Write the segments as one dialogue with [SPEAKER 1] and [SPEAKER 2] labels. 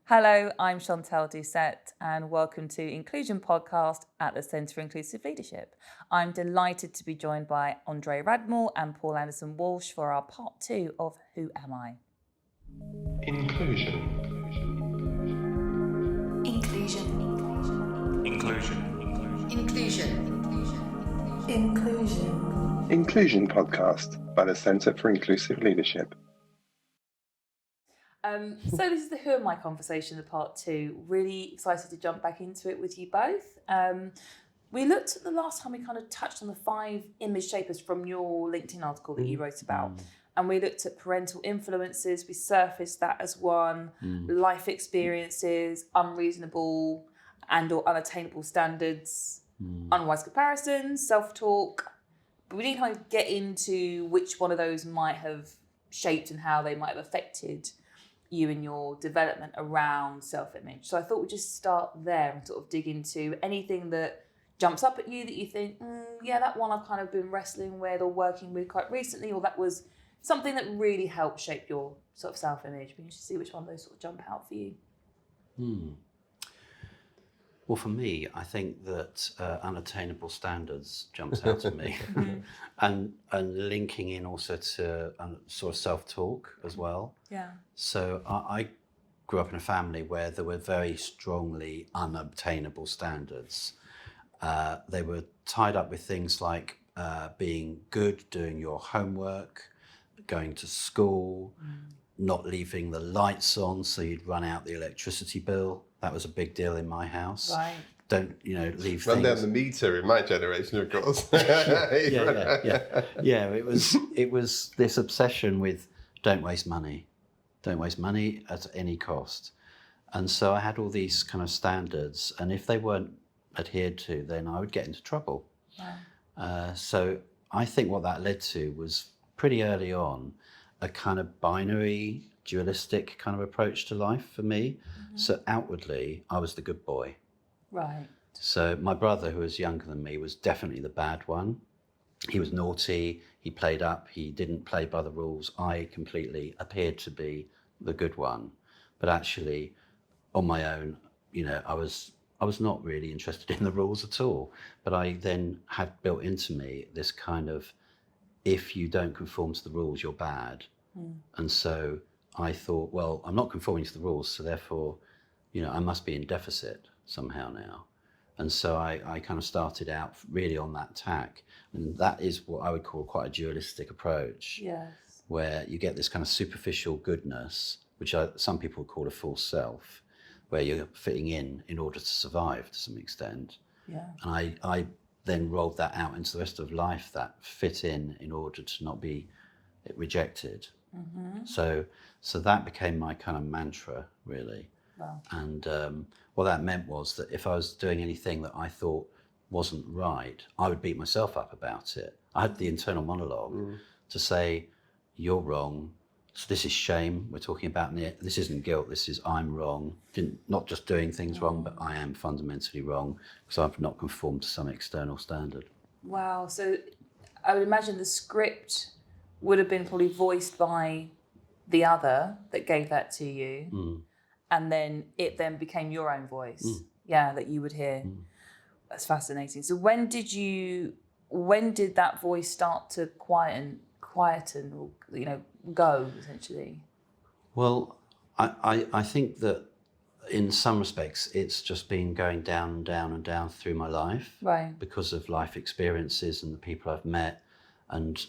[SPEAKER 1] Hello, I'm Chantelle Dusette, and welcome to Inclusion Podcast at the Centre for Inclusive Leadership. I'm delighted to be joined by Andre Radmall and Paul Anderson-Walsh for our part 2 of Who Am I?
[SPEAKER 2] Inclusion.
[SPEAKER 3] Inclusion.
[SPEAKER 2] Inclusion.
[SPEAKER 3] Inclusion.
[SPEAKER 4] Inclusion.
[SPEAKER 2] Inclusion Podcast by the Centre for Inclusive Leadership.
[SPEAKER 1] So this is the Who Am I conversation, the part 2. Really excited to jump back into it with you both. We looked at the last time we kind of touched on the 5 image shapers from your LinkedIn article that you wrote about. And we looked at parental influences. We surfaced that as one, life experiences, unreasonable and or unattainable standards, unwise comparisons, self-talk. But we didn't kind of get into which one of those might have shaped and how they might have affected you in your development around self-image. So I thought we'd just start there and sort of dig into anything that jumps up at you that you think, yeah, that one I've kind of been wrestling with or working with quite recently, or that was something that really helped shape your sort of self-image. We need to see which one of those sort of jump out for you.
[SPEAKER 4] Well, for me, I think that unattainable standards jumps out at me, and linking in also to sort of self-talk as well.
[SPEAKER 1] Yeah.
[SPEAKER 4] So I grew up in a family where there were very strongly unobtainable standards. They were tied up with things like being good, doing your homework, going to school, not leaving the lights on so you'd run out the electricity bill. That was a big deal in my house.
[SPEAKER 1] Right.
[SPEAKER 4] Don't, leave
[SPEAKER 2] Run
[SPEAKER 4] things.
[SPEAKER 2] down the meter in my generation, of course.
[SPEAKER 4] Yeah. It was this obsession with don't waste money at any cost. And so I had all these kind of standards, and if they weren't adhered to, then I would get into trouble.
[SPEAKER 1] Wow.
[SPEAKER 4] So I think what that led to was pretty early on a kind of binary, dualistic kind of approach to life for me. So outwardly, I was the good boy.
[SPEAKER 1] Right.
[SPEAKER 4] So my brother, who was younger than me, was definitely the bad one. He was naughty, he played up, he didn't play by the rules. I completely appeared to be the good one. But actually, on my own, I was not really interested in the rules at all. But I then had built into me this kind of, if you don't conform to the rules, you're bad. And so I thought, well, I'm not conforming to the rules, so therefore, I must be in deficit somehow now. And so I kind of started out really on that tack. And that is what I would call quite a dualistic approach.
[SPEAKER 1] Yes.
[SPEAKER 4] Where you get this kind of superficial goodness, which some people would call a false self, where you're fitting in order to survive to some extent.
[SPEAKER 1] Yeah.
[SPEAKER 4] And I then rolled that out into the rest of life, that fit in order to not be rejected. So that became my kind of mantra, really.
[SPEAKER 1] Wow.
[SPEAKER 4] And what that meant was that if I was doing anything that I thought wasn't right, I would beat myself up about it. I had the internal monologue to say, you're wrong. So this is shame we're talking about. This isn't guilt. This is I'm wrong. Not just doing things wrong, but I am fundamentally wrong because I've not conformed to some external standard.
[SPEAKER 1] Wow. So I would imagine the script would have been probably voiced by the other that gave that to you. And then it then became your own voice. Yeah, that you would hear. That's fascinating. So when did that voice start to quieten or, go essentially?
[SPEAKER 4] Well, I think that in some respects it's just been going down and down and down through my life.
[SPEAKER 1] Right.
[SPEAKER 4] Because of life experiences and the people I've met, and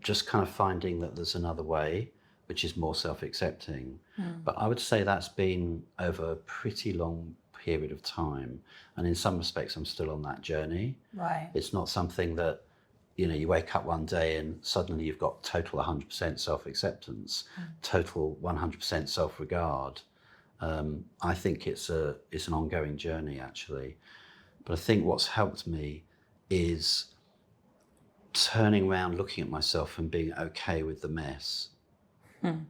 [SPEAKER 4] just kind of finding that there's another way, which is more self-accepting. But I would say that's been over a pretty long period of time. And in some respects, I'm still on that journey.
[SPEAKER 1] Right.
[SPEAKER 4] It's not something that, you wake up one day and suddenly you've got total 100% self-acceptance, total 100% self-regard. I think it's an ongoing journey, actually. But I think what's helped me is turning around, looking at myself and being okay with the mess,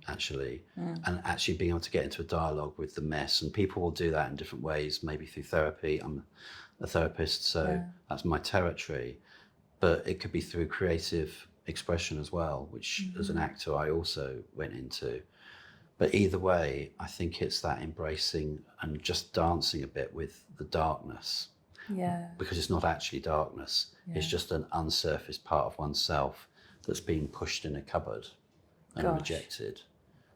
[SPEAKER 4] actually, and actually being able to get into a dialogue with the mess. And people will do that in different ways, maybe through therapy. I'm a therapist, so that's my territory. But it could be through creative expression as well, which as an actor I also went into. But either way, I think it's that embracing and just dancing a bit with the darkness,
[SPEAKER 1] Yeah.
[SPEAKER 4] because it's not actually darkness. It's
[SPEAKER 1] Yeah.
[SPEAKER 4] just an unsurfaced part of oneself that's being pushed in a cupboard and
[SPEAKER 1] Gosh.
[SPEAKER 4] rejected.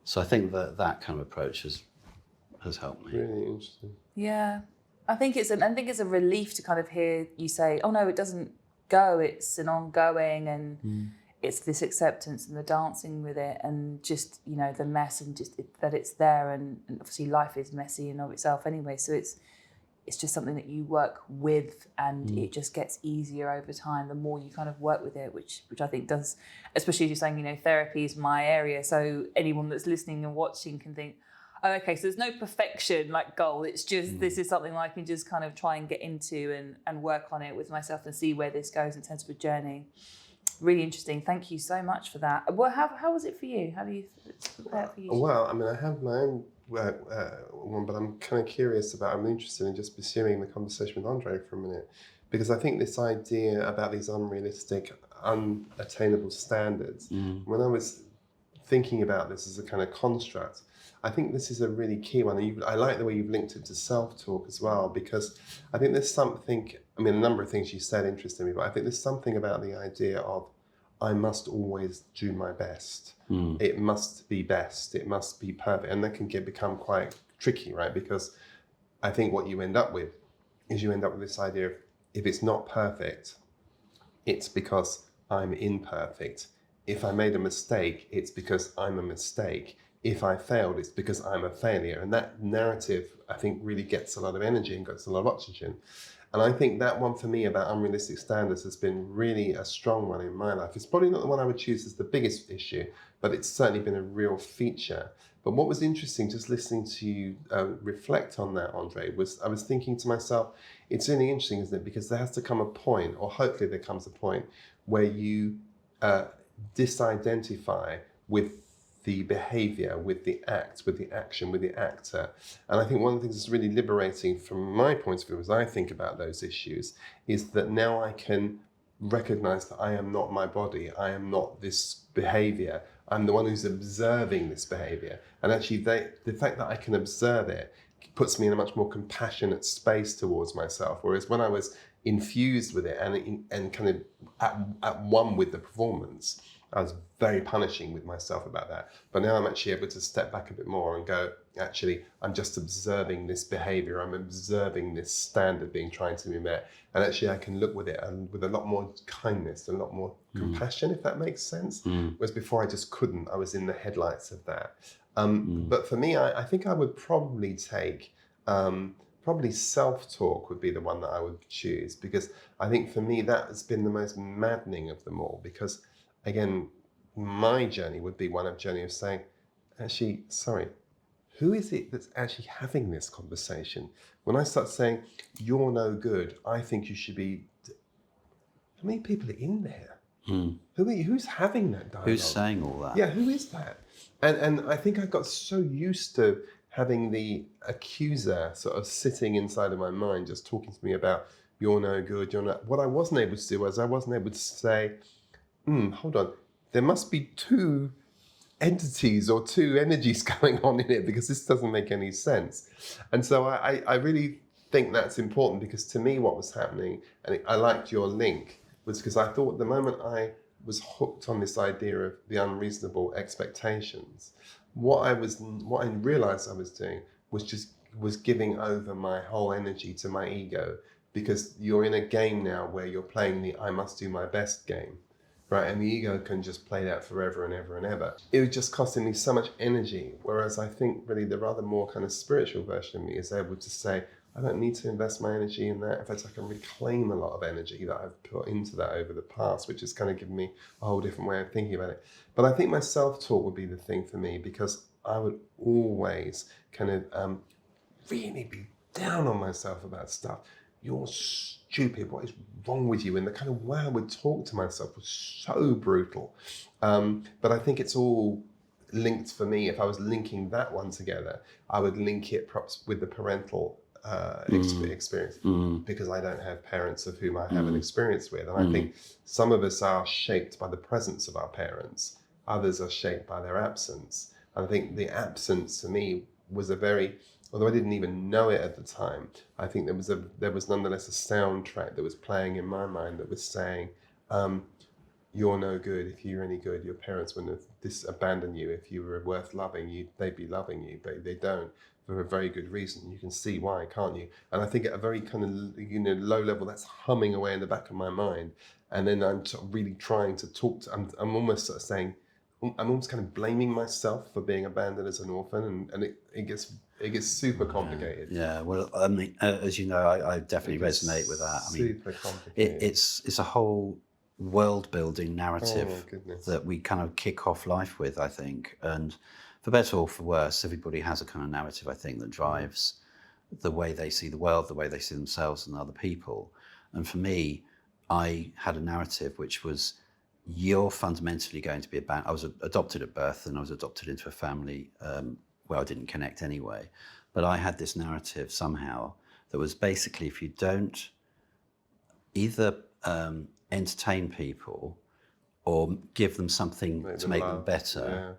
[SPEAKER 4] So I think that kind of approach has helped me.
[SPEAKER 2] Really interesting.
[SPEAKER 1] Yeah. I think it's a relief to kind of hear you say, oh no, it doesn't go, it's an ongoing, and it's this acceptance and the dancing with it, and just, you know, the mess, and just that it's there, and obviously life is messy in of itself anyway, so it's just something that you work with, and it just gets easier over time the more you kind of work with it, which I think does, especially as you're saying, you know, therapy is my area, so anyone that's listening and watching can think, oh, okay, so there's no perfection like goal. It's just this is something I can just kind of try and get into and work on it with myself and see where this goes in terms of a journey. Really interesting. Thank you so much for that. Well, how was it for you? How do you prepare for you?
[SPEAKER 2] Well, I mean, I have my own one, but I'm kind of curious about, I'm interested in just pursuing the conversation with Andre for a minute, because I think this idea about these unrealistic, unattainable standards, when I was thinking about this as a kind of construct, I think this is a really key one. And I like the way you've linked it to self-talk as well, because I think there's something, I mean, a number of things you said interested me, but I think there's something about the idea of, I must always do my best. It must be best. It must be perfect. And that can become quite tricky, right? Because I think what you end up with is this idea of, if it's not perfect, it's because I'm imperfect. If I made a mistake, it's because I'm a mistake. If I failed, it's because I'm a failure. And that narrative, I think, really gets a lot of energy and gets a lot of oxygen. And I think that one for me about unrealistic standards has been really a strong one in my life. It's probably not the one I would choose as the biggest issue, but it's certainly been a real feature. But what was interesting, just listening to you reflect on that, Andre, was I was thinking to myself, it's really interesting, isn't it? Because there has to come a point, or hopefully there comes a point, where you disidentify with the behavior, with the act, with the action, with the actor. And I think one of the things that's really liberating from my point of view as I think about those issues is that now I can recognize that I am not my body. I am not this behavior. I'm the one who's observing this behavior. And actually the fact that I can observe it puts me in a much more compassionate space towards myself. Whereas when I was infused with it and kind of at one with the performance, I was very punishing with myself about that. But now I'm actually able to step back a bit more and go, actually, I'm just observing this behavior. I'm observing this standard being trying to be met. And actually I can look with it and with a lot more kindness and a lot more compassion, if that makes sense. Whereas before I just couldn't. I was in the headlights of that. But for me, I think I would probably take, probably self-talk would be the one that I would choose, because I think for me that has been the most maddening of them all, because again, my journey would be one of saying, actually, sorry, who is it that's actually having this conversation? When I start saying, you're no good, I think you should be, how many people are in there? Who's having that dialogue?
[SPEAKER 4] Who's saying all that?
[SPEAKER 2] Yeah, who is that? And I think I got so used to having the accuser sort of sitting inside of my mind, just talking to me about, you're no good, you're not. What I wasn't able to do was I wasn't able to say, hold on, there must be two entities or two energies going on in it, because this doesn't make any sense. And so I really think that's important, because to me what was happening, and I liked your link, was because I thought the moment I was hooked on this idea of the unreasonable expectations, what I realized I was doing was giving over my whole energy to my ego, because you're in a game now where you're playing the I must do my best game. Right, and the ego can just play that forever and ever and ever. It was just costing me so much energy, whereas I think really the rather more kind of spiritual version of me is able to say, I don't need to invest my energy in that. In fact, I can reclaim a lot of energy that I've put into that over the past, which has kind of given me a whole different way of thinking about it. But I think my self-talk would be the thing for me, because I would always kind of really be down on myself about stuff. You're stupid, what is wrong with you? And the kind of way I would talk to myself was so brutal. But I think it's all linked for me. If I was linking that one together, I would link it perhaps with the parental experience, because I don't have parents of whom I have an experience with. And I think some of us are shaped by the presence of our parents. Others are shaped by their absence. And I think the absence to me was a very, although I didn't even know it at the time, I think there was nonetheless a soundtrack that was playing in my mind that was saying, you're no good. If you're any good, your parents wouldn't have abandoned you. If you were worth loving, they'd be loving you, but they don't, for a very good reason. You can see why, can't you? And I think at a very kind of low level, that's humming away in the back of my mind. And then I'm sort of really trying to talk to. I'm almost sort of saying, I'm almost kind of blaming myself for being abandoned as an orphan, and it gets super complicated.
[SPEAKER 4] Yeah. Well, I mean, as you know, I definitely resonate with that. I mean,
[SPEAKER 2] Super complicated.
[SPEAKER 4] it's a whole world building narrative
[SPEAKER 2] Oh, goodness.
[SPEAKER 4] that we kind of kick off life with, I think. And for better or for worse, everybody has a kind of narrative, I think, that drives the way they see the world, the way they see themselves and other people. And for me, I had a narrative which was, you're fundamentally going to be I was adopted at birth, and I was adopted into a family where I didn't connect anyway. But I had this narrative somehow that was basically, if you don't either entertain people or give them something to make them better,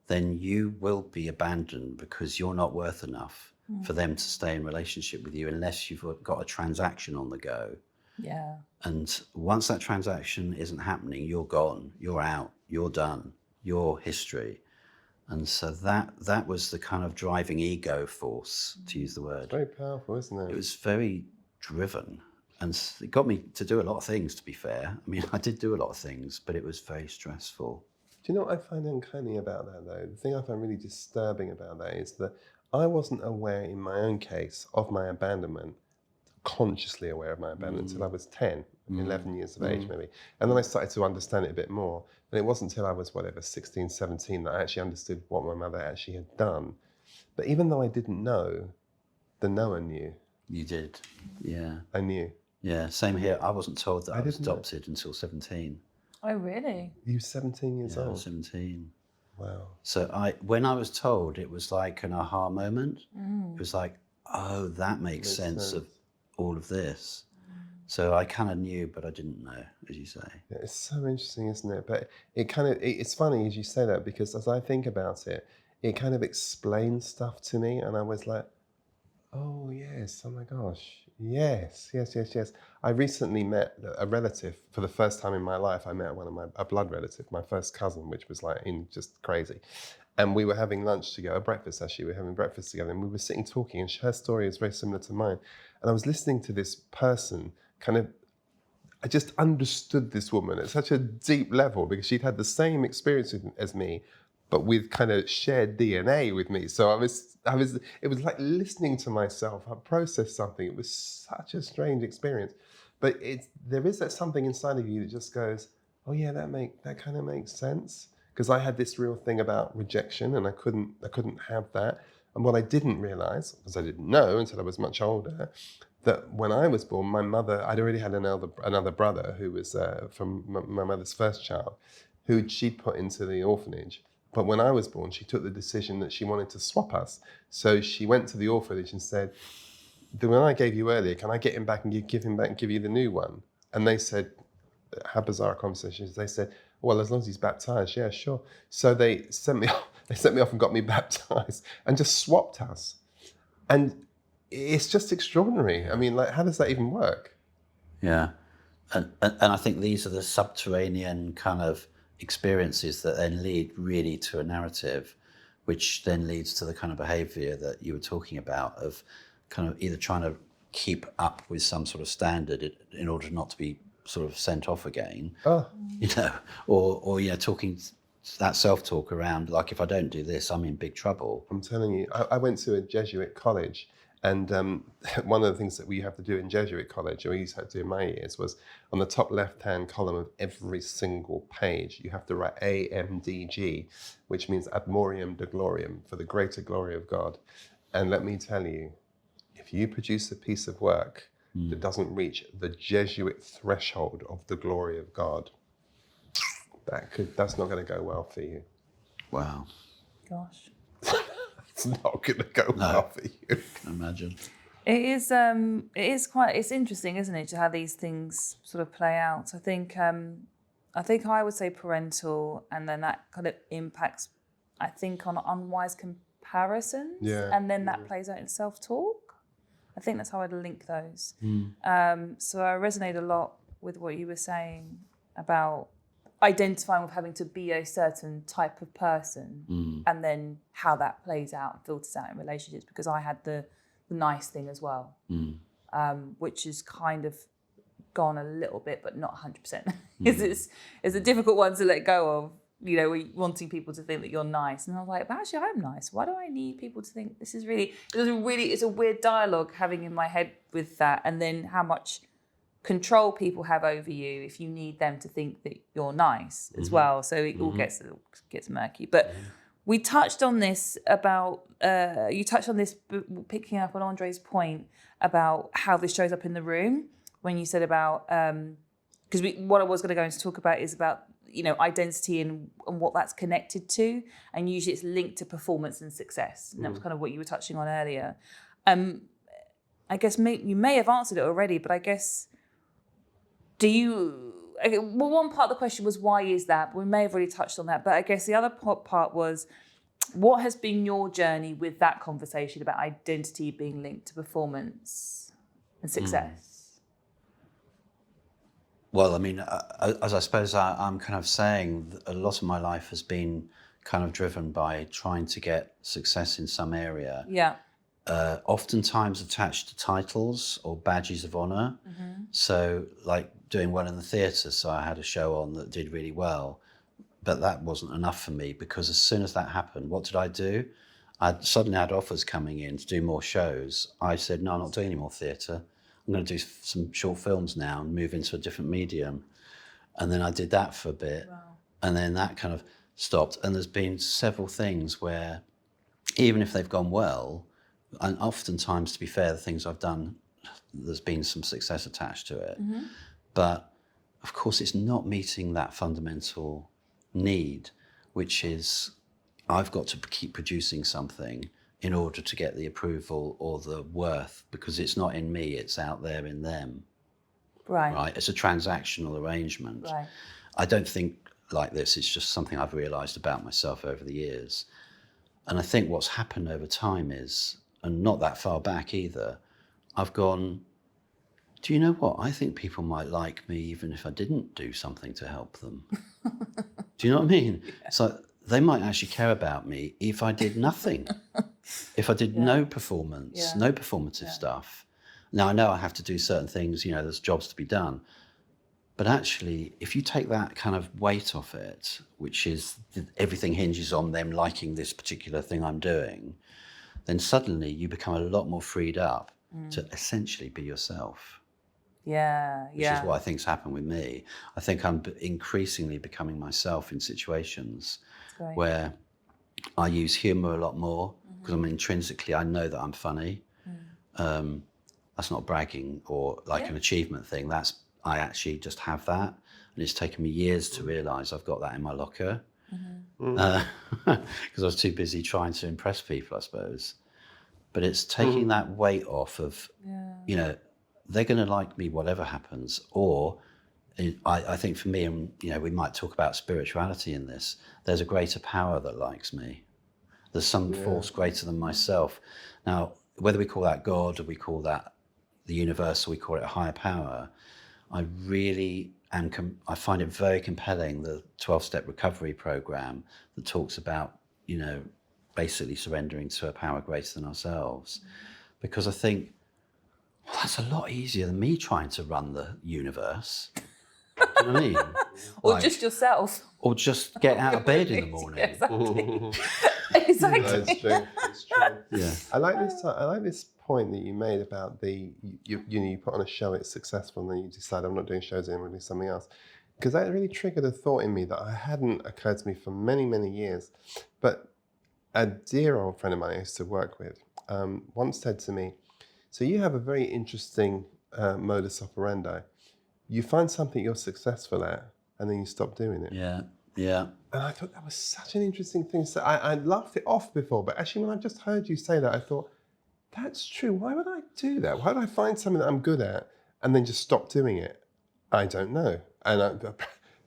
[SPEAKER 4] then you will be abandoned because you're not worth enough for them to stay in relationship with you unless you've got a transaction on the go.
[SPEAKER 1] Yeah.
[SPEAKER 4] And once that transaction isn't happening, you're gone, you're out, you're done, you're history. And so that was the kind of driving ego force, to use the word.
[SPEAKER 2] Very powerful, isn't it?
[SPEAKER 4] It was very driven. And it got me to do a lot of things, to be fair. I mean, I did do a lot of things, but it was very stressful.
[SPEAKER 2] Do you know what I find uncanny about that, though? The thing I find really disturbing about that is that I wasn't aware in my own case of my abandonment, consciously aware of my abandonment, until I was 10, 11 years of age maybe. And then I started to understand it a bit more. And it wasn't until I was, 16, 17 that I actually understood what my mother actually had done. But even though I didn't know, the knower knew.
[SPEAKER 4] You did, yeah.
[SPEAKER 2] I knew.
[SPEAKER 4] Yeah, same here. I wasn't told that I was
[SPEAKER 2] didn't know.
[SPEAKER 4] adopted until 17.
[SPEAKER 1] Oh, really?
[SPEAKER 2] You were 17 years
[SPEAKER 4] Yeah, I
[SPEAKER 2] old?
[SPEAKER 4] was 17.
[SPEAKER 2] Wow.
[SPEAKER 4] So when I was told, it was like an aha moment. It was like, oh, that makes sense of all of this. So I kind of knew, but I didn't know, as you say.
[SPEAKER 2] Yeah, it's so interesting, isn't it? But it's funny as you say that, because as I think about it, it kind of explains stuff to me, and I was like, oh yes, oh my gosh, yes. I recently met a relative for the first time in my life. I met a blood relative, my first cousin, which was like just crazy. And we were having lunch together, breakfast actually. We were having breakfast together, and we were sitting talking, and her story is very similar to mine. And I was listening to this person I just understood this woman at such a deep level, because she'd had the same experience as me, but with kind of shared DNA with me. So it was like listening to myself. I processed something. It was such a strange experience. But there is that something inside of you that just goes, oh yeah, that kind of makes sense. Because I had this real thing about rejection, and I couldn't have that. And what I didn't realize, because I didn't know until I was much older, that when I was born, my mother, I'd already had another brother who was from my mother's first child, who she'd put into the orphanage. But when I was born, she took the decision that she wanted to swap us. So she went to the orphanage and said, the one I gave you earlier, can I get him back and give him back and give you the new one? And they said, how bizarre a conversation. They said, well, as long as he's baptized, yeah, sure. So they sent me off and got me baptized and just swapped us. And it's just extraordinary. I mean, like, how does that even work?
[SPEAKER 4] Yeah. And I think these are the subterranean kind of experiences that then lead really to a narrative, which then leads to the kind of behavior that you were talking about, of kind of either trying to keep up with some sort of standard in order not to be sort of sent off again, or talking that self-talk around, like, if I don't do this, I'm in big trouble.
[SPEAKER 2] I'm telling you, I went to a Jesuit college, and one of the things that we have to do in Jesuit college, or we used to have to do in my years, was on the top left-hand column of every single page, you have to write AMDG, which means Ad Moriam de Gloriam, for the greater glory of God. And let me tell you, if you produce a piece of work that doesn't reach the Jesuit threshold of the glory of God, that's not going to go well for you.
[SPEAKER 4] Wow.
[SPEAKER 1] Gosh.
[SPEAKER 2] It's not going to go well for you.
[SPEAKER 4] Imagine.
[SPEAKER 1] It's interesting, isn't it, to how these things sort of play out. I think I would say parental, and then that kind of impacts I think, on unwise comparisons, and then that plays out in self-talk. I think that's how I'd link those. So I resonate a lot with what you were saying about identifying with having to be a certain type of person, and then how that plays out and filters out in relationships, because I had the nice thing as well, which is kind of gone a little bit, but not 100%. It's a difficult one to let go of, you know, wanting people to think that you're nice. And I was like, but actually I'm nice. Why do I need people to think this is really, it's a weird dialogue having in my head with that. And then how much control people have over you if you need them to think that you're nice as well. So it all gets murky. But we touched on this about, you touched on this picking up on Andre's point about how this shows up in the room when you said about, because what I was going to go into talk about is about, you know, identity and what that's connected to. And usually it's linked to performance and success. And that was kind of what you were touching on earlier. I guess you may have answered it already, but I guess, well, one part of the question was, why is that? We may have already touched on that. But I guess the other part was, what has been your journey with that conversation about identity being linked to performance and success?
[SPEAKER 4] Well, I mean, as I suppose I'm kind of saying, that a lot of my life has been kind of driven by trying to get success in some area.
[SPEAKER 1] Yeah.
[SPEAKER 4] Oftentimes attached to titles or badges of honor. So like doing well in the theatre, so I had a show on that did really well, but that wasn't enough for me, because as soon as that happened, what did I do? I suddenly had offers coming in to do more shows. I said, no, I'm not doing any more theatre. I'm going to do some short films now and move into a different medium. And then I did that for a bit. Wow. And then that kind of stopped. And there's been several things where, even if they've gone well, and oftentimes, to be fair, the things I've done, there's been some success attached to it. But of course, it's not meeting that fundamental need, which is I've got to keep producing something in order to get the approval or the worth, because it's not in me, it's out there in them. Right? It's a transactional arrangement. Right. I don't think like this. It's just something I've realised about myself over the years. And I think what's happened over time is, and not that far back either, I've gone, do you know what? I think people might like me even if I didn't do something to help them. Do you know what I mean? Yeah. So they might actually care about me if I did nothing. If I did no performance, no performative stuff. Now, I know I have to do certain things, you know, there's jobs to be done. But actually, if you take that kind of weight off it, which is everything hinges on them liking this particular thing I'm doing, then suddenly you become a lot more freed up to essentially be yourself. Which is what I think's happened with me. I think I'm increasingly becoming myself in situations where I use humour a lot more, because I'm intrinsically, I know that I'm funny. That's not bragging or like an achievement thing. I actually just have that. And it's taken me years to realise I've got that in my locker. Because I was too busy trying to impress people, I suppose. But it's taking that weight off of, you know, they're going to like me whatever happens. Or I think for me, and you know, we might talk about spirituality in this, there's a greater power that likes me. There's some force greater than myself. Now, whether we call that God or we call that the universe or we call it a higher power, I really I find it very compelling, the 12-step recovery program that talks about, you know, basically surrendering to a power greater than ourselves. Because I think, well, that's a lot easier than me trying to run the universe. Do you know what I mean?
[SPEAKER 1] Or like, just yourself.
[SPEAKER 4] Or just get out of bed in the morning.
[SPEAKER 1] Exactly. Exactly.
[SPEAKER 2] No, it's true. It's true.
[SPEAKER 4] Yeah.
[SPEAKER 2] I like this point that you made about you put on a show, it's successful, and then you decide I'm not doing shows anymore, I'm doing something else. Because that really triggered a thought in me that hadn't occurred to me for many, many years. But a dear old friend of mine I used to work with once said to me, so you have a very interesting modus operandi. You find something you're successful at, and then you stop doing it.
[SPEAKER 4] Yeah, yeah.
[SPEAKER 2] And I thought that was such an interesting thing. So I laughed it off before, but actually when I just heard you say that, I thought, that's true. Why would I do that? Why would I find something that I'm good at and then just stop doing it? I don't know. And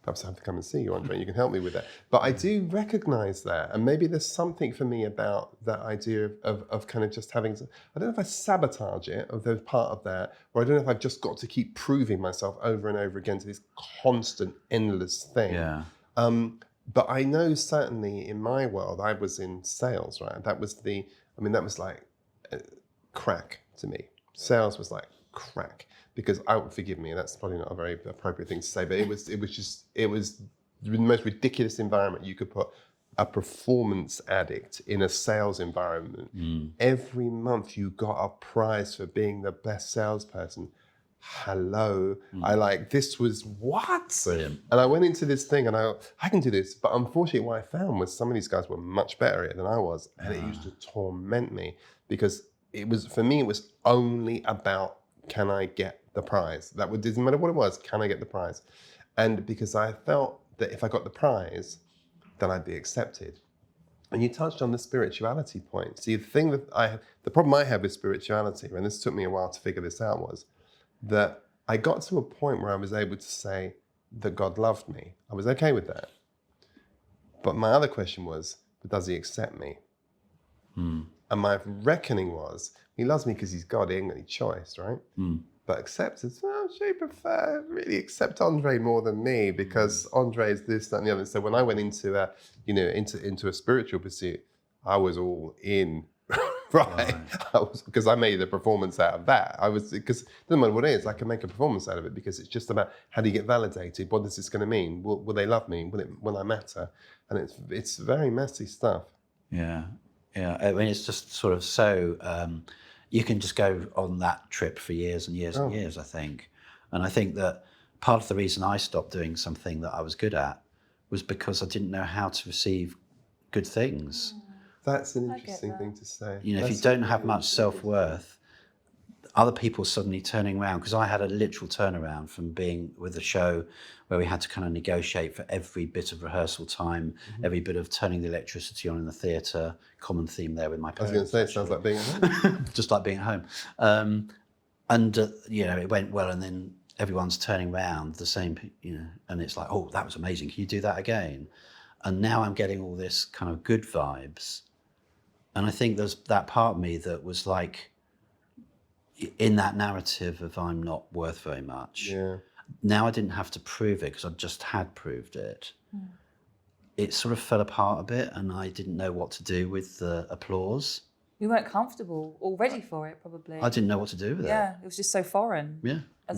[SPEAKER 2] perhaps I have to come and see you, Andre. You can help me with that. But I do recognise that, and maybe there's something for me about that idea of kind of just having. I don't know if I sabotage it, or there's part of that, or I don't know if I've just got to keep proving myself over and over again to this constant, endless thing.
[SPEAKER 4] Yeah.
[SPEAKER 2] But I know certainly in my world, I was in sales, right? That was like crack to me. Sales was like crack. Because forgive me, that's probably not a very appropriate thing to say, but it was the most ridiculous environment you could put a performance addict in a sales environment. Every month you got a prize for being the best salesperson. Hello, this was what?
[SPEAKER 4] Brilliant.
[SPEAKER 2] And I went into this thing and I can do this, but unfortunately what I found was some of these guys were much better at it than I was, and it used to torment me because it was only about, can I get the prize? Didn't matter what it was, can I get the prize? And because I felt that if I got the prize, then I'd be accepted. And you touched on the spirituality point. See, the problem I had with spirituality, and this took me a while to figure this out, was that I got to a point where I was able to say that God loved me. I was okay with that. But my other question was, but does he accept me? And my reckoning was, he loves me because he's God, he ain't got any choice, right? But acceptance, she really accept Andre more than me because Andre is this, that, and the other. So when I went into a spiritual pursuit, I was all in, right? Because I made a performance out of that. Because it doesn't matter what it is, I can make a performance out of it because it's just about how do you get validated? What is this going to mean? Will they love me? Will I matter? And it's very messy stuff.
[SPEAKER 4] Yeah. I mean, it's just sort of so. You can just go on that trip for years and years and years, I think. And I think that part of the reason I stopped doing something that I was good at was because I didn't know how to receive good things.
[SPEAKER 2] That's an interesting thing to say.
[SPEAKER 4] If you don't have much self-worth, other people suddenly turning around, because I had a literal turnaround from being with a show where we had to kind of negotiate for every bit of rehearsal time, every bit of turning the electricity on in the theatre, common theme there with my parents.
[SPEAKER 2] I was going to say, it sounds like being at home.
[SPEAKER 4] Just like being at home. It went well, and then everyone's turning around the same, and it's like, oh, that was amazing. Can you do that again? And now I'm getting all this kind of good vibes. And I think there's that part of me that was like, in that narrative of I'm not worth very much.
[SPEAKER 2] Yeah.
[SPEAKER 4] Now I didn't have to prove it because I just had proved it. It sort of fell apart a bit and I didn't know what to do with the applause.
[SPEAKER 1] You weren't comfortable or ready for it, probably.
[SPEAKER 4] I didn't know what to do with it.
[SPEAKER 1] Yeah, it was just so foreign.
[SPEAKER 4] Yeah.
[SPEAKER 2] I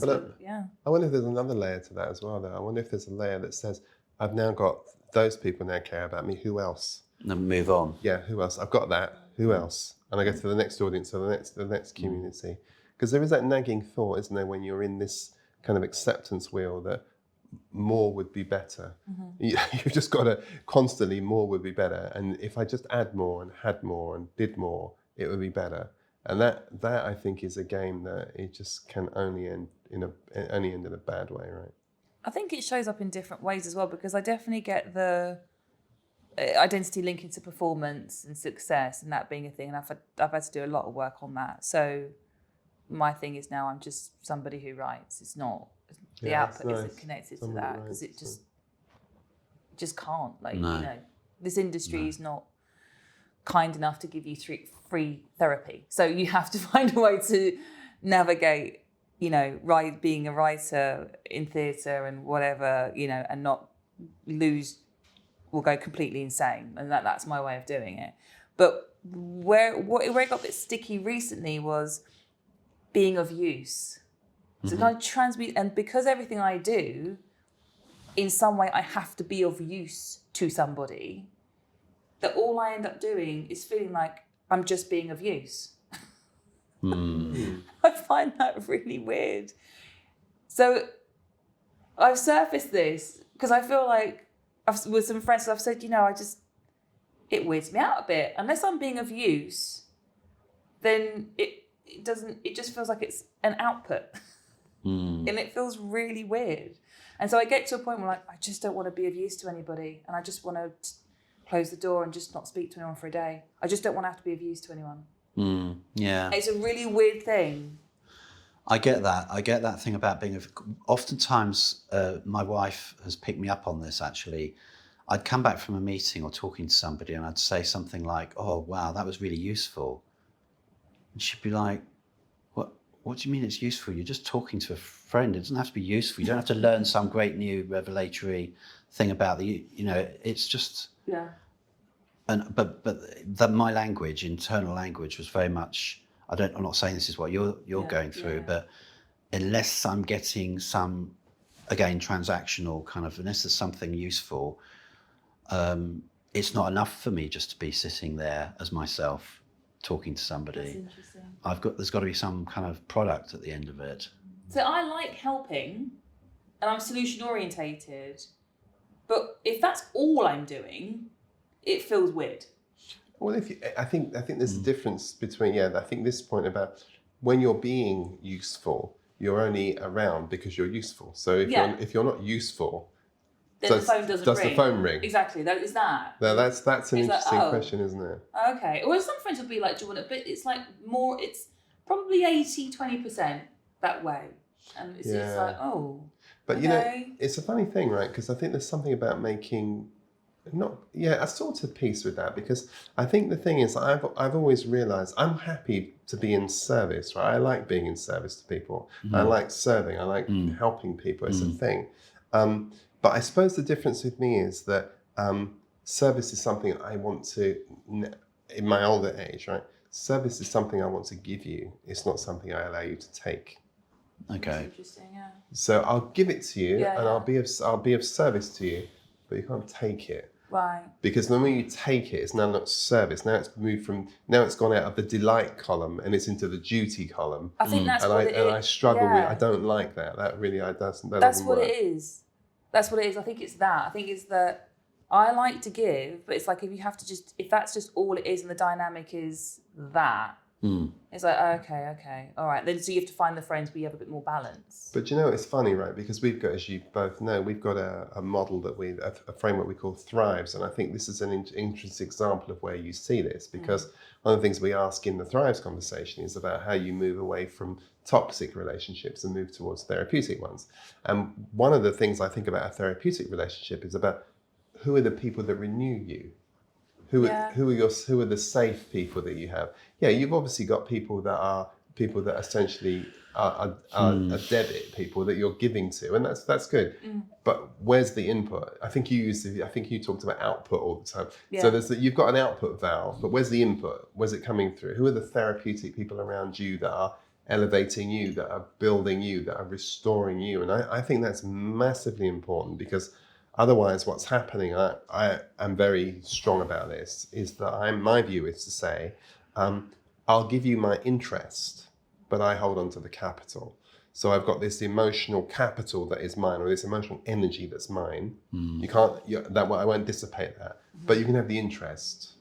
[SPEAKER 2] wonder if there's another layer to that as well, though. I wonder if there's a layer that says, I've now got those people now care about me. Who else?
[SPEAKER 4] And then move on.
[SPEAKER 2] Yeah, who else? I've got that. Who else? And I go to the next audience or the next community. Because there is that nagging thought, isn't there, when you're in this kind of acceptance wheel that more would be better. You've just got to constantly, more would be better. And if I just add more and had more and did more, it would be better. And that I think is a game that it just can only end in a bad way, right?
[SPEAKER 1] I think it shows up in different ways as well, because I definitely get the identity linking to performance and success and that being a thing. And I've had to do a lot of work on that. So my thing is now I'm just somebody who writes. It's not, the output isn't connected to that, because it just can't. This industry is not kind enough to give you free therapy. So you have to find a way to navigate, being a writer in theatre and whatever, and not will go completely insane. And that's my way of doing it. But where it got a bit sticky recently was being of use. So kind of transmute, and because everything I do, in some way I have to be of use to somebody, that all I end up doing is feeling like I'm just being of use. I find that really weird. So I've surfaced this because I feel like with some friends I've said, it weirds me out a bit. Unless I'm being of use, then it just feels like it's an output. And it feels really weird. And so I get to a point where I just don't want to be of use to anybody, and I just want to close the door and just not speak to anyone for a day. I just don't want to have to be of use to anyone.
[SPEAKER 4] Yeah.
[SPEAKER 1] It's a really weird thing.
[SPEAKER 4] I get that. I get that thing about being. Oftentimes, my wife has picked me up on this. Actually, I'd come back from a meeting or talking to somebody, and I'd say something like, "Oh, wow, that was really useful," and she'd be like, "What? What do you mean it's useful? You're just talking to a friend. It doesn't have to be useful. You don't have to learn some great new revelatory thing about the. You know, it's just."
[SPEAKER 1] Yeah.
[SPEAKER 4] And but my language, internal language, was very much. I'm not saying this is what you're going through, but unless I'm getting some, again, transactional kind of, unless there's something useful, it's not enough for me just to be sitting there as myself talking to somebody.
[SPEAKER 1] That's interesting.
[SPEAKER 4] There's got to be some kind of product at the end of it.
[SPEAKER 1] So I like helping, and I'm solution orientated, but if that's all I'm doing, it feels weird.
[SPEAKER 2] Well, I think there's a difference between I think this point about when you're being useful, you're only around because you're useful. So if you're not useful,
[SPEAKER 1] then the phone doesn't ring.
[SPEAKER 2] Does the phone ring?
[SPEAKER 1] Exactly. That is that.
[SPEAKER 2] No, that's an interesting question, isn't it?
[SPEAKER 1] Okay. Well, some friends will be like, "Do you want it?" But it's like more. It's probably 80-20% that way, and it's just like, oh.
[SPEAKER 2] But
[SPEAKER 1] okay.
[SPEAKER 2] it's a funny thing, right? Because I think there's something about making. A sort of piece with that, because I think the thing is I've always realized I'm happy to be in service, right? I like being in service to people. I like serving. I like helping people. It's a thing. But I suppose the difference with me is that service is something I want to, in my older age, right? Service is something I want to give you. It's not something I allow you to take.
[SPEAKER 4] Okay.
[SPEAKER 1] That's interesting, yeah.
[SPEAKER 2] So I'll give it to you, and
[SPEAKER 1] yeah.
[SPEAKER 2] I'll be of service to you, but you can't take it.
[SPEAKER 1] Right.
[SPEAKER 2] Because when you take it, it's now not service. Now it's gone out of the delight column and it's into the duty column.
[SPEAKER 1] I think that's what it is.
[SPEAKER 2] And I struggle with. I don't like that. That really,
[SPEAKER 1] That's
[SPEAKER 2] doesn't
[SPEAKER 1] what
[SPEAKER 2] work.
[SPEAKER 1] it is. That's what it is. I think it's that. I think it's that I like to give, but it's like if that's just all it is, and the dynamic is that. It's like, okay, all right. Then so you have to find the friends where you have a bit more balance.
[SPEAKER 2] But it's funny, right? Because we've got, as you both know, we've got a model a framework we call Thrives, and I think this is an interesting example of where you see this, because one of the things we ask in the Thrives conversation is about how you move away from toxic relationships and move towards therapeutic ones. And one of the things I think about a therapeutic relationship is about who are the people that renew you. Who are the safe people that you have? Yeah, you've obviously got people that essentially are debit people that you're giving to, and that's good. But where's the input? I think you talked about output all the time.
[SPEAKER 1] Yeah.
[SPEAKER 2] So you've got an output valve, but where's the input? Where's it coming through? Who are the therapeutic people around you that are elevating you, that are building you, that are restoring you? And I think that's massively important, because otherwise, what's happening, I am very strong about this, is that my view is to say, I'll give you my interest, but I hold on to the capital. So I've got this emotional capital that is mine, or this emotional energy that's mine. I won't dissipate that, but you can have the interest.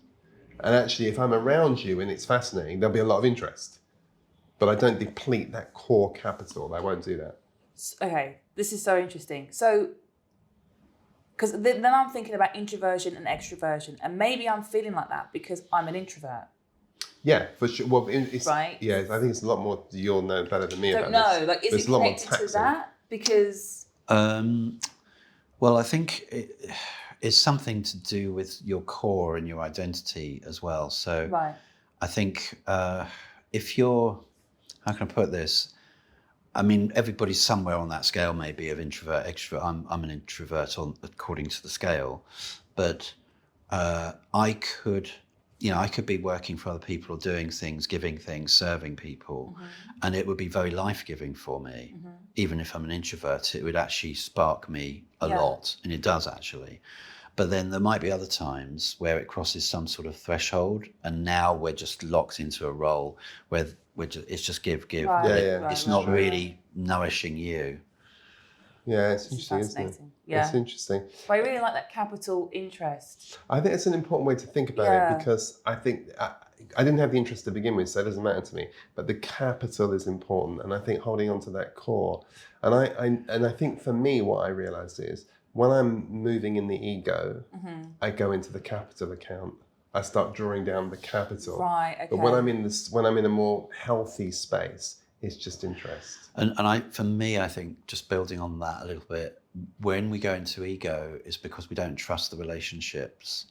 [SPEAKER 2] And actually, if I'm around you and it's fascinating, there'll be a lot of interest, but I don't deplete that core capital. I won't do that.
[SPEAKER 1] Okay, this is so interesting. So, because then I'm thinking about introversion and extroversion, and maybe I'm feeling like that because I'm an introvert.
[SPEAKER 2] Yeah, for sure. Well, it's,
[SPEAKER 1] right.
[SPEAKER 2] Yeah, I think it's a lot more. You'll know better than me about
[SPEAKER 1] this. Don't know.
[SPEAKER 2] Like,
[SPEAKER 1] is it connected to that? Because.
[SPEAKER 4] Well, I think it's something to do with your core and your identity as well. So, I think if you're, how can I put this? I mean, everybody's somewhere on that scale, maybe, of introvert, extrovert. I'm an introvert according to the scale, but I could be working for other people or doing things, giving things, serving people, and it would be very life-giving for me. Even if I'm an introvert, it would actually spark me a lot, and it does actually. But then there might be other times where it crosses some sort of threshold, and now we're just locked into a role where it's just give. It's not really nourishing you.
[SPEAKER 2] Yeah, it's interesting, isn't it?
[SPEAKER 1] Yeah.
[SPEAKER 2] It's interesting.
[SPEAKER 1] But I really like that capital interest.
[SPEAKER 2] I think it's an important way to think about it, because I think I didn't have the interest to begin with, so it doesn't matter to me. But the capital is important, and I think holding on to that core. And I think for me, what I realised is when I'm moving in the ego, I go into the capital account. I start drawing down the capital.
[SPEAKER 1] Right. Okay.
[SPEAKER 2] But when I'm in a more healthy space, It's just interest.
[SPEAKER 4] And for me, I think just building on that a little bit, when we go into ego, is because we don't trust the relationships.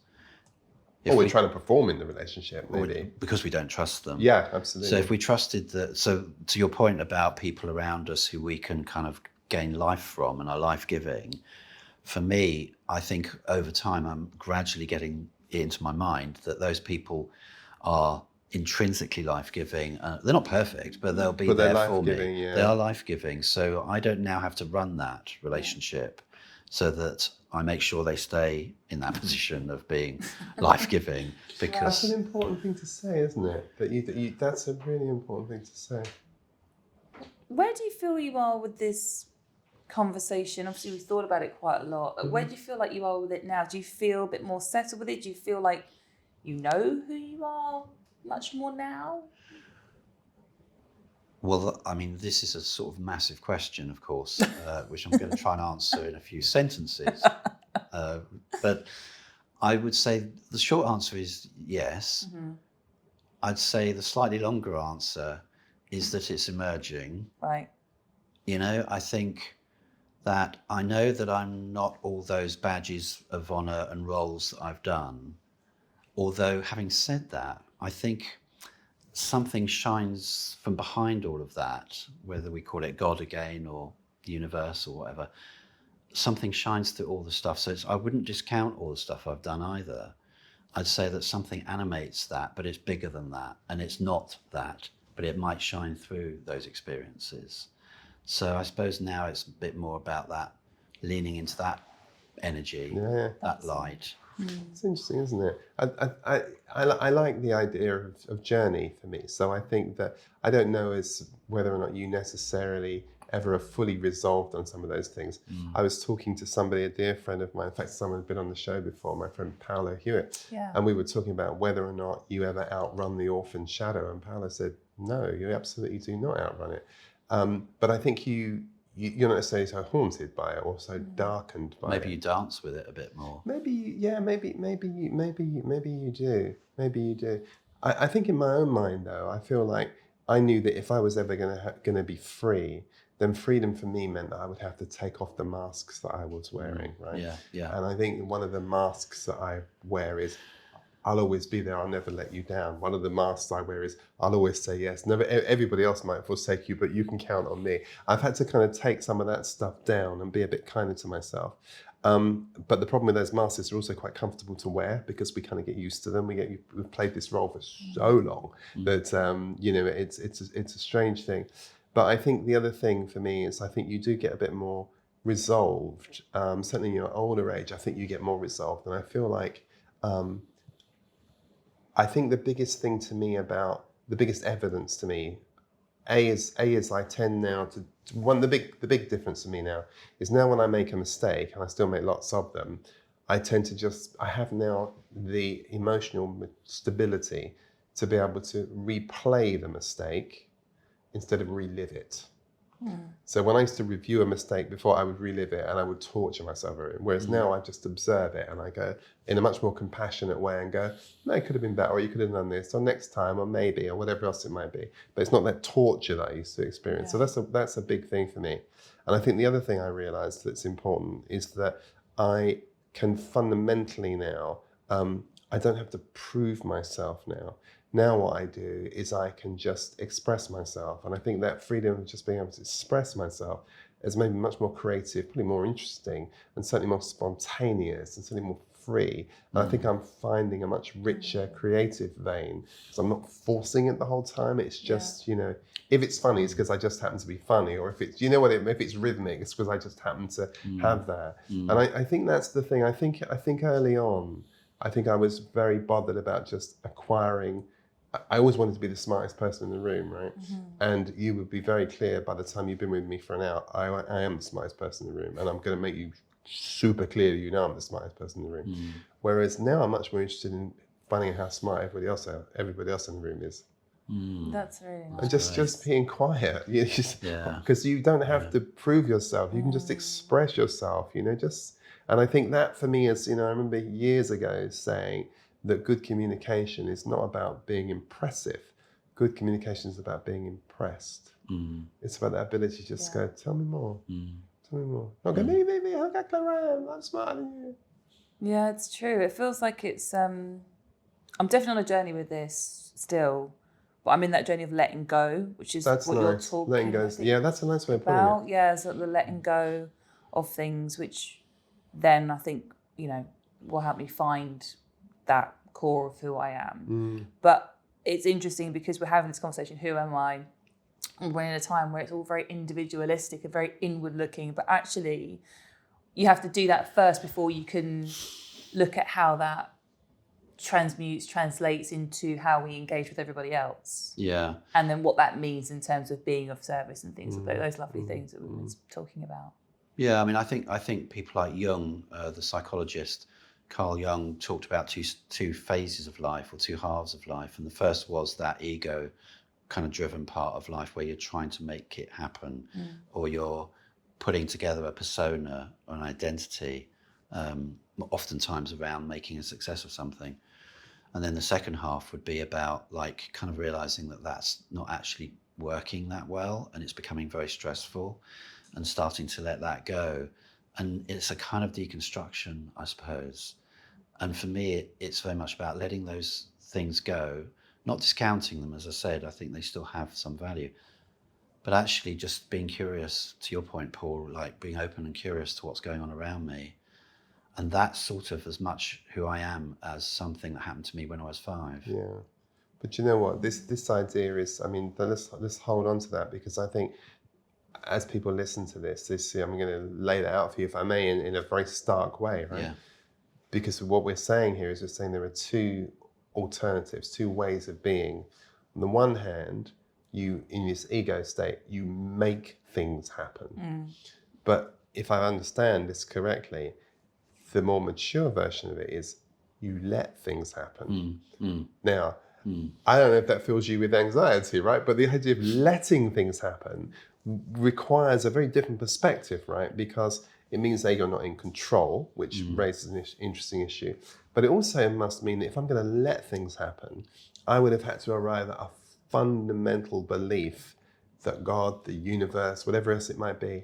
[SPEAKER 2] Or we're trying to perform in the relationship, maybe.
[SPEAKER 4] Because we don't trust them.
[SPEAKER 2] Yeah, absolutely.
[SPEAKER 4] So if we trusted that, so to your point about people around us who we can kind of gain life from and are life-giving, for me, I think over time I'm gradually getting it into my mind that those people are intrinsically life-giving. They're not perfect, but they'll be there for me.
[SPEAKER 2] Yeah.
[SPEAKER 4] They are life-giving. So I don't now have to run that relationship so that I make sure they stay in that position of being life-giving. Because
[SPEAKER 2] that's an important thing to say, isn't it? That that's a really important thing to say.
[SPEAKER 1] Where do you feel you are with this conversation? Obviously, we've thought about it quite a lot. But where do you feel like you are with it now? Do you feel a bit more settled with it? Do you feel like you know who you are much more now?
[SPEAKER 4] Well, I mean, this is a sort of massive question, of course, which I'm going to try and answer in a few sentences. But I would say the short answer is yes. Mm-hmm. I'd say the slightly longer answer is that it's emerging.
[SPEAKER 1] Right.
[SPEAKER 4] You know, I think that I know that I'm not all those badges of honour and roles that I've done. Although, having said that, I think something shines from behind all of that, whether we call it God again or the universe or whatever. Something shines through all the stuff. So I wouldn't discount all the stuff I've done either. I'd say that something animates that, but it's bigger than that. And it's not that, but it might shine through those experiences. So I suppose now it's a bit more about that, leaning into that energy, that light.
[SPEAKER 2] It's interesting, isn't it? I like the idea of journey for me. So I think that I don't know as whether or not you necessarily ever are fully resolved on some of those things. I was talking to somebody, a dear friend of mine, in fact, someone who's been on the show before, my friend Paolo Hewitt, and we were talking about whether or not you ever outrun the orphan shadow. And Paolo said, no, you absolutely do not outrun it. But I think you're not necessarily so haunted by it or so darkened by it.
[SPEAKER 4] Maybe you dance with it a bit more.
[SPEAKER 2] Maybe you do. Maybe you do. I think in my own mind, though, I feel like I knew that if I was ever going to be free, then freedom for me meant that I would have to take off the masks that I was wearing, right?
[SPEAKER 4] Yeah.
[SPEAKER 2] And I think one of the masks that I wear is, I'll always be there. I'll never let you down. One of the masks I wear is, I'll always say yes. Never. Everybody else might forsake you, but you can count on me. I've had to kind of take some of that stuff down and be a bit kinder to myself. But the problem with those masks is they're also quite comfortable to wear because we kind of get used to them. We've played this role for so long that it's a strange thing. But I think the other thing for me is I think you do get a bit more resolved. Certainly in your older age, I think you get more resolved, and I feel like. I think the biggest thing to me about the biggest evidence to me, is I tend now to the big difference to me now is now when I make a mistake, and I still make lots of them, I tend to I have now the emotional stability to be able to replay the mistake instead of relive it. So when I used to review a mistake before, I would relive it and I would torture myself over it. Whereas now I just observe it and I go in a much more compassionate way and go, no, it could have been better, or you could have done this, or next time, or maybe, or whatever else it might be. But it's not that torture that I used to experience. So that's a big thing for me. And I think the other thing I realized that's important is that I can fundamentally now, I don't have to prove myself now. Now what I do is I can just express myself. And I think that freedom of just being able to express myself has made me much more creative, probably more interesting, and certainly more spontaneous, and certainly more free. And I think I'm finding a much richer creative vein, because I'm not forcing it the whole time. It's just, if it's funny, it's because I just happen to be funny. Or if it's, if it's rhythmic, it's because I just happen to have that. And I think that's the thing. I think early on, I think I was very bothered about just acquiring. I always wanted to be the smartest person in the room, right? And you would be very clear by the time you've been with me for an hour, I am the smartest person in the room, and I'm going to make you super clear that I'm the smartest person in the room. Whereas now I'm much more interested in finding out how smart everybody else in the room is.
[SPEAKER 1] That's really nice.
[SPEAKER 2] And just being quiet, because you don't have to prove yourself. You can just express yourself, And I think that for me is, I remember years ago saying that good communication is not about being impressive. good communication is about being impressed. It's about that ability to just go, tell me more. Tell me more. Not go, me, look how clever I am. I'm smarter than you.
[SPEAKER 1] Yeah, it's true. It feels like it's. I'm definitely on a journey with this still, but I'm in that journey of letting go, which is
[SPEAKER 2] That's
[SPEAKER 1] what
[SPEAKER 2] nice.
[SPEAKER 1] you're talking
[SPEAKER 2] Letting go.
[SPEAKER 1] I think,
[SPEAKER 2] Yeah, that's a nice way of putting
[SPEAKER 1] about.
[SPEAKER 2] it.
[SPEAKER 1] Yeah, so the letting go of things, which then I think will help me find that core of who I am. But it's interesting because we're having this conversation. Who am I? And we're in a time where it's all very individualistic and very inward looking, but actually you have to do that first before you can look at how that translates into how we engage with everybody else.
[SPEAKER 4] Yeah.
[SPEAKER 1] And then what that means in terms of being of service and things like those lovely things that we were talking about.
[SPEAKER 4] Yeah, I mean, I think people like Jung, the psychologist, Carl Jung, talked about two phases of life, or two halves of life. And the first was that ego kind of driven part of life where you're trying to make it happen, or you're putting together a persona or an identity, oftentimes around making a success of something. And then the second half would be about like kind of realizing that that's not actually working that well, and it's becoming very stressful, and starting to let that go. And it's a kind of deconstruction, I suppose. And for me, it's very much about letting those things go, not discounting them. As I said, I think they still have some value, but actually just being curious, to your point, Paul, like being open and curious to what's going on around me. And that's sort of as much who I am as something that happened to me when I was 5.
[SPEAKER 2] Yeah. But you know what? This idea is, I mean, let's hold on to that, because I think as people listen to this, I'm going to lay that out for you, if I may, in a very stark way, right?
[SPEAKER 4] Yeah.
[SPEAKER 2] Because what we're saying here is we're saying there are two alternatives, two ways of being. On the one hand, you, in this ego state, you make things happen. But if I understand this correctly, the more mature version of it is you let things happen. Now, I don't know if that fills you with anxiety, right? But the idea of letting things happen requires a very different perspective, right? Because it means that you're not in control, which raises an interesting issue. But it also must mean that if I'm going to let things happen, I would have had to arrive at a fundamental belief that God, the universe, whatever else it might be,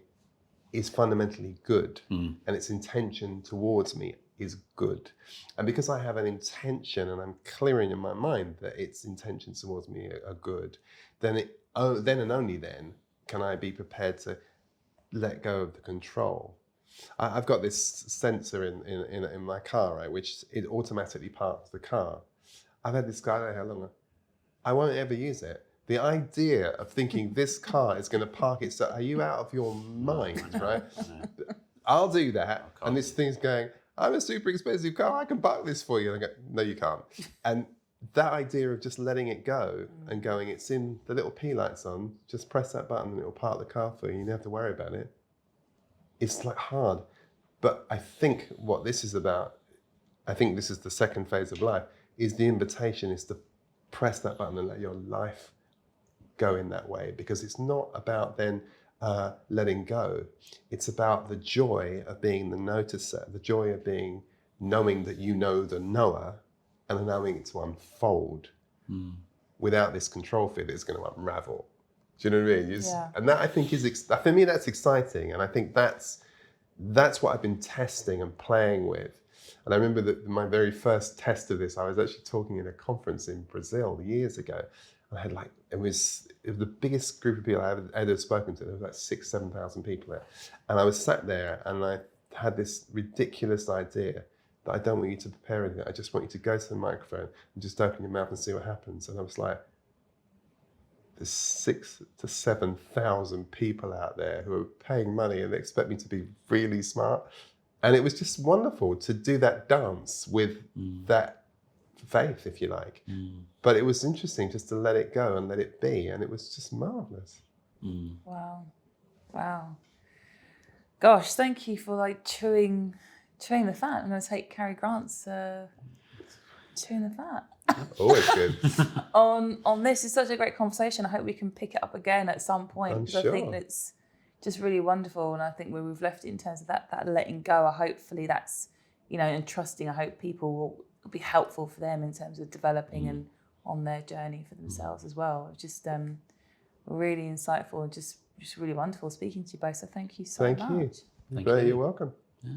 [SPEAKER 2] is fundamentally good, and its intention towards me is good. And because I have an intention and I'm clearing in my mind that its intentions towards me are good, then and only then can I be prepared to let go of the control. I've got this sensor in my car, right, which it automatically parks the car. I've had this guy, I don't know how long, I won't ever use it. The idea of thinking this car is going to park itself, are you out of your mind, right? I'll do that, and this thing's going, I'm a super expensive car, I can park this for you. And I go, no, you can't. And that idea of just letting it go and going, it's in the little P light's on, just press that button and it'll park the car for you, you don't have to worry about it. It's like hard. But I think what this is about, I think this is the second phase of life, is the invitation is to press that button and let your life go in that way, because it's not about then letting go. It's about the joy of being the noticer, the joy of knowing that you know the knower, and allowing it to unfold without this control fear that it's going to unravel. Do you know what I mean? And that, I think, is, for me, that's exciting. And I think that's what I've been testing and playing with. And I remember that my very first test of this, I was actually talking at a conference in Brazil years ago. I had it was the biggest group of people I had ever spoken to. There was like 6,000 to 7,000 people there. And I was sat there and I had this ridiculous idea that I don't want you to prepare anything. I just want you to go to the microphone and just open your mouth and see what happens. And I was like, there's 6,000 to 7,000 people out there who are paying money and they expect me to be really smart. And it was just wonderful to do that dance with that faith, if you like. But it was interesting just to let it go and let it be. And it was just marvelous.
[SPEAKER 1] Wow. Gosh, thank you for chewing the fat. I'm going to take Cary Grant's chewing the fat.
[SPEAKER 2] Always good.
[SPEAKER 1] on this. It's such a great conversation. I hope we can pick it up again at some point.
[SPEAKER 2] I'm
[SPEAKER 1] because
[SPEAKER 2] sure.
[SPEAKER 1] I think it's just really wonderful. And I think where we've left it in terms of that letting go, hopefully that's, and trusting, I hope people will be helpful for them in terms of developing and on their journey for themselves as well. It was just really insightful and just really wonderful speaking to you both. So thank you so much.
[SPEAKER 2] Thank you.
[SPEAKER 4] Thank
[SPEAKER 2] You're
[SPEAKER 4] you.
[SPEAKER 2] welcome.
[SPEAKER 4] Yeah.